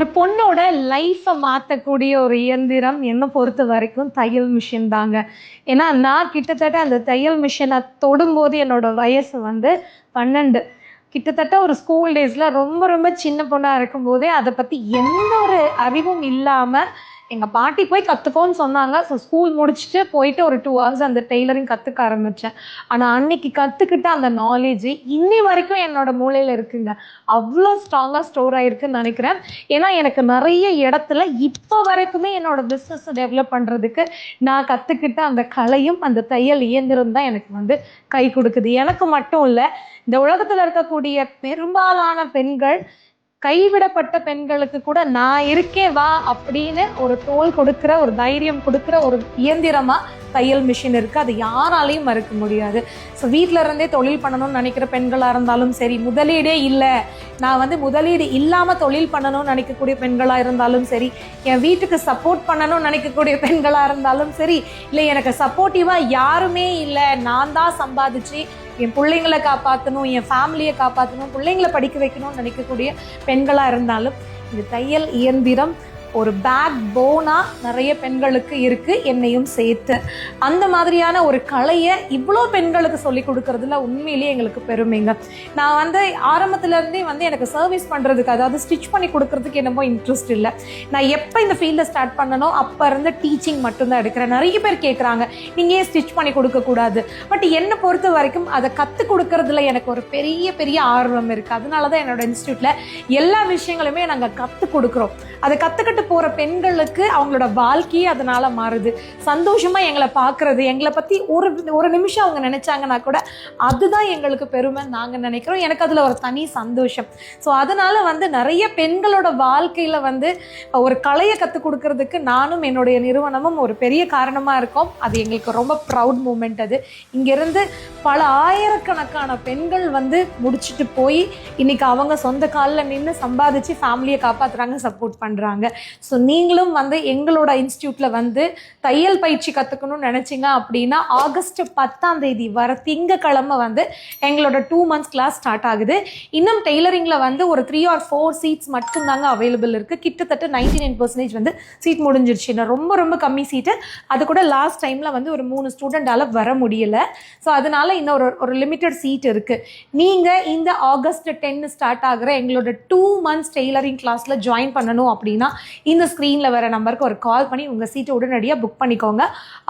ஒரு பொண்ணோட லைஃப்பை மாற்றக்கூடிய ஒரு இயந்திரம் என்னை பொறுத்த வரைக்கும் தையல் மிஷின் தாங்க. ஏன்னா நான் கிட்டத்தட்ட அந்த தையல் மிஷினை தொடும்போது என்னோட வயசு வந்து 12. கிட்டத்தட்ட ஒரு ஸ்கூல் டேஸில் ரொம்ப ரொம்ப சின்ன பொண்ணாக இருக்கும்போதே அதை பற்றி எந்த ஒரு அறிவும் இல்லாமல் எங்கள் பாட்டி போய் கற்றுக்கோன்னு சொன்னாங்க. ஸோ ஸ்கூல் முடிச்சுட்டு போயிட்டு ஒரு 2 ஹவர்ஸ் அந்த டெய்லரிங் கற்றுக்க ஆரம்பித்தேன். ஆனால் அன்னைக்கு கற்றுக்கிட்ட அந்த நாலேஜு இன்னி வரைக்கும் என்னோட மூளையில் இருக்குங்க. அவ்வளோ ஸ்ட்ராங்காக ஸ்டோர் ஆகிருக்குன்னு நினைக்கிறேன். ஏன்னா எனக்கு நிறைய இடத்துல இப்போ வரைக்குமே என்னோட பிஸ்னஸை டெவலப் பண்ணுறதுக்கு நான் கற்றுக்கிட்ட அந்த கலையும் அந்த தையல் இயந்திரம் தான் எனக்கு வந்து கை கொடுக்குது. எனக்கு மட்டும் இல்லை, இந்த உலகத்தில் இருக்கக்கூடிய பெரும்பாலான பெண்கள், கைவிடப்பட்ட பெண்களுக்கு கூட நான் இருக்கேன் வா அப்படின்னு ஒரு தோள் கொடுக்குற, ஒரு தைரியம் கொடுக்குற ஒரு இயந்திரமா தையல் மிஷின் இருக்குது. அது யாராலையும் மறுக்க முடியாது. ஸோ வீட்டில் இருந்தே தொழில் பண்ணணும்னு நினைக்கிற பெண்களாக இருந்தாலும் சரி, முதலீடே இல்லை, நான் வந்து முதலீடு இல்லாமல் தொழில் பண்ணணும்னு நினைக்கக்கூடிய பெண்களாக இருந்தாலும் சரி, என் வீட்டுக்கு சப்போர்ட் பண்ணணும்னு நினைக்கக்கூடிய பெண்களாக இருந்தாலும் சரி, இல்லை எனக்கு சப்போர்ட்டிவாக யாருமே இல்லை, நான் தான் சம்பாதிச்சு என் பிள்ளைங்களை காப்பாற்றணும், என் ஃபேமிலியை காப்பாற்றணும், பிள்ளைங்களை படிக்க வைக்கணும்னு நினைக்கக்கூடிய பெண்களாக இருந்தாலும் இந்த தையல் இயந்திரம் ஒரு பேக் போனாக நிறைய பெண்களுக்கு இருக்குது, என்னையும் சேர்த்து. அந்த மாதிரியான ஒரு கலையை இவ்வளோ பெண்களுக்கு சொல்லி கொடுக்கறதுல உண்மையிலேயே எங்களுக்கு பெருமைங்க. நான் வந்து ஆரம்பத்துலேருந்தே வந்து எனக்கு சர்வீஸ் பண்ணுறதுக்கு, அதாவது ஸ்டிச் பண்ணி கொடுக்கறதுக்கு என்னமோ இன்ட்ரெஸ்ட் இல்லை. நான் எப்போ இந்த ஃபீல்டை ஸ்டார்ட் பண்ணனோ அப்போ இருந்து டீச்சிங் மட்டும்தான் எடுக்கிறேன். நிறைய பேர் கேட்குறாங்க, நீங்கள் ஏன் ஸ்டிச் பண்ணி கொடுக்கக்கூடாது? பட் என்னை பொறுத்த வரைக்கும் அதை கற்றுக் கொடுக்கறதுல எனக்கு ஒரு பெரிய பெரிய ஆர்வம் இருக்குது. அதனால தான் என்னோட இன்ஸ்டியூட்டில் எல்லா விஷயங்களுமே நாங்கள் கற்றுக் கொடுக்குறோம். அதை கற்றுக்கிட்டு போகிற பெண்களுக்கு அவங்களோட வாழ்க்கையே அதனால மாறுது. சந்தோஷமாக எங்களை பார்க்குறது, எங்களை பற்றி ஒரு நிமிஷம் அவங்க நினச்சாங்கன்னா கூட அதுதான் எங்களுக்கு பெருமை நாங்கள் நினைக்கிறோம். எனக்கு அதில் ஒரு தனி சந்தோஷம். ஸோ அதனால் வந்து நிறைய பெண்களோட வாழ்க்கையில் வந்து ஒரு கலையை கற்றுக் கொடுக்கறதுக்கு நானும் என்னுடைய நிறுவனமும் ஒரு பெரிய காரணமாக இருக்கோம். அது எங்களுக்கு ரொம்ப ப்ரவுட் மூமெண்ட். அது இங்கேருந்து பல ஆயிரக்கணக்கான பெண்கள் வந்து முடிச்சுட்டு போய் இன்னைக்கு அவங்க சொந்த காலில் நின்று சம்பாதிச்சு ஃபேமிலியை காப்பாற்றுறாங்க, சப்போர்ட் பண்ணுறாங்க. ஸோ நீங்களும் வந்து எங்களோட இன்ஸ்டியூட்டில் வந்து தையல் பயிற்சி கற்றுக்கணும்னு நினச்சிங்க அப்படின்னா ஆகஸ்ட் 10 வர திங்கக்கிழமை வந்து எங்களோட 2 months கிளாஸ் ஸ்டார்ட் ஆகுது. இன்னும் டெய்லரிங்கில் வந்து ஒரு 3 or 4 சீட்ஸ் மட்டும்தாங்க அவைலபிள் இருக்குது. கிட்டத்தட்ட 99% வந்து சீட் முடிஞ்சிருச்சு. ரொம்ப ரொம்ப கம்மி சீட்டு. அது கூட லாஸ்ட் டைமில் வந்து ஒரு 3 ஸ்டூடெண்டால் வர முடியலை. ஸோ அதனால இன்னும் ஒரு லிமிட்டட் சீட் இருக்குது. நீங்கள் இந்த ஆகஸ்ட் 10 ஸ்டார்ட் ஆகிற எங்களோட 2 months டெய்லரிங் கிளாஸில் ஜாயின் பண்ணணும் அப்படின்னா இந்த ஸ்க்ரீனில் வர நம்பருக்கு ஒரு கால் பண்ணி உங்கள் சீட்டை உடனடியாக புக் பண்ணிக்கோங்க.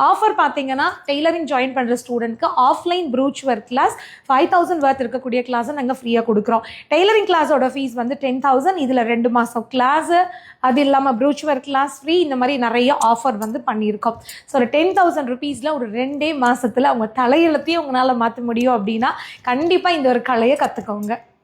ஆஃபர் பார்த்தீங்கன்னா டெய்லரிங் ஜாயின் பண்ணுற ஸ்டூடெண்ட்க்கு ஆஃப்லைன் ப்ரூச் ஒர்க் கிளாஸ் 5000 வர்த் இருக்கக்கூடிய கிளாஸை நாங்கள் ஃப்ரீயாக கொடுக்குறோம். டெய்லரிங் கிளாஸோட ஃபீஸ் வந்து 10,000. இதில் 2 மாதம் கிளாஸு, அது இல்லாமல் ப்ரூச் ஒர்க் கிளாஸ் ஃப்ரீ, இந்த மாதிரி நிறைய ஆஃபர் வந்து பண்ணியிருக்கோம். ஸோ ஒரு 10,000 rupees ஒரு 2 மாதத்தில் அவங்க தலையெழுத்தையும் உங்களால் மாற்ற முடியும் அப்படின்னா கண்டிப்பாக இந்த ஒரு கலையை கற்றுக்கோங்க.